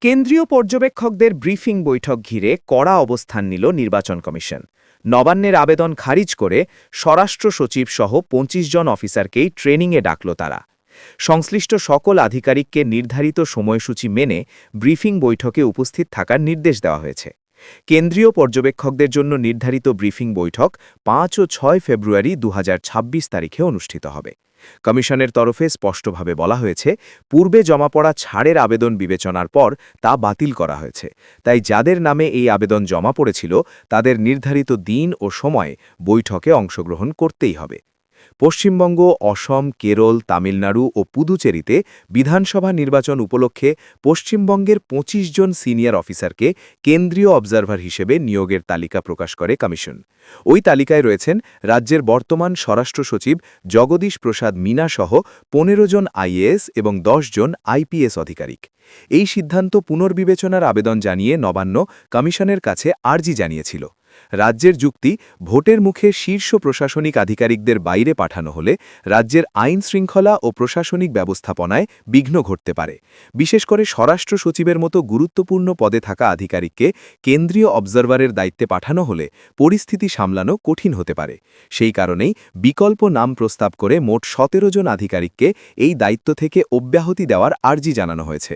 কেন্দ্রীয় পর্যবেক্ষকদের ব্রিফিং বৈঠক ঘিরে কড়া অবস্থান নিল নির্বাচন কমিশন। নবান্নের আবেদন খারিজ করে স্বরাষ্ট্র সচিব সহ ২৫ জন অফিসারকেই ট্রেনিংয়ে ডাকল তারা। সংশ্লিষ্ট সকল আধিকারিককে নির্ধারিত সময়সূচি মেনে ব্রিফিং বৈঠকে উপস্থিত থাকার নির্দেশ দেওয়া হয়েছে। কেন্দ্রীয় পর্যবেক্ষকদের জন্য নির্ধারিত ব্রিফিং বৈঠক ৫ ও ৬ ফেব্রুয়ারি ২০২৬ তারিখে অনুষ্ঠিত হবে। কমিশনের তরফে স্পষ্টভাবে বলা হয়েছে, পূর্বে জমা পড়া ছাড়ের আবেদন বিবেচনার পর তা বাতিল করা হয়েছে। তাই যাদের নামে এই আবেদন জমা পড়েছিল তাদের নির্ধারিত দিন ও সময়ে বৈঠকে অংশগ্রহণ করতেই হবে। পশ্চিমবঙ্গ, অসম, কেরল, তামিলনাড়ু ও পুদুচেরিতে বিধানসভা নির্বাচন উপলক্ষে পশ্চিমবঙ্গের ২৫ জন সিনিয়র অফিসারকে কেন্দ্রীয় অবজারভার হিসেবে নিয়োগের তালিকা প্রকাশ করে কমিশন। ওই তালিকায় রয়েছেন রাজ্যের বর্তমান স্বরাষ্ট্র সচিব জগদীশ প্রসাদ মীনা সহ ১৫ জন আইএএস এবং ১০ জন আইপিএস আধিকারিক। এই সিদ্ধান্ত পুনর্বিবেচনার আবেদন জানিয়ে নবান্ন কমিশনের কাছে আর্জি জানিয়েছিল। রাজ্যের যুক্তি, ভোটের মুখে শীর্ষ প্রশাসনিক আধিকারিকদের বাইরে পাঠানো হলে রাজ্যের আইন শৃঙ্খলা ও প্রশাসনিক ব্যবস্থাপনায় বিঘ্ন ঘটতে পারে। বিশেষ করে স্বরাষ্ট্র সচিবের মতো গুরুত্বপূর্ণ পদে থাকা আধিকারিককে কেন্দ্রীয় অবজারভারের দায়িত্বে পাঠানো হলে পরিস্থিতি সামলানো কঠিন হতে পারে। সেই কারণেই বিকল্প নাম প্রস্তাব করে মোট ১৭ জন আধিকারিককে এই দায়িত্ব থেকে অব্যাহতি দেওয়ার আর্জি জানানো হয়েছে।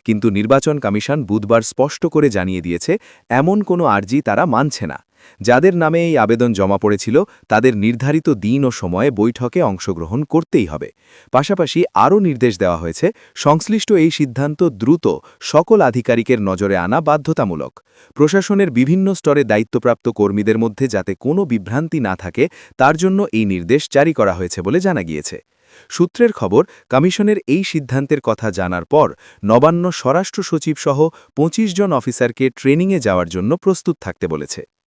কিন্তু নির্বাচন কমিশন বুধবার স্পষ্ট করে জানিয়ে দিয়েছে, এমন কোনো আর্জি তারা মানছে না। যাদের নামে এই আবেদন জমা পড়েছিল তাদের নির্ধারিত দিন ও সময়ে বৈঠকে অংশগ্রহণ করতেই হবে। পাশাপাশি আরও নির্দেশ দেওয়া হয়েছে, সংশ্লিষ্ট এই সিদ্ধান্ত দ্রুত সকল আধিকারিকের নজরে আনা বাধ্যতামূলক। প্রশাসনের বিভিন্ন স্তরে দায়িত্বপ্রাপ্ত কর্মীদের মধ্যে যাতে কোনো বিভ্রান্তি না থাকে তার জন্য এই নির্দেশ জারি করা হয়েছে বলে জানা গিয়েছে। সূত্রের খবর, কমিশনের এই সিদ্ধান্তের কথা জানার পর নবান্ন স্বরাষ্ট্র সচিব সহ ২৫ জন অফিসারকে ট্রেনিংয়ে যাওয়ার জন্য প্রস্তুত থাকতে বলেছে।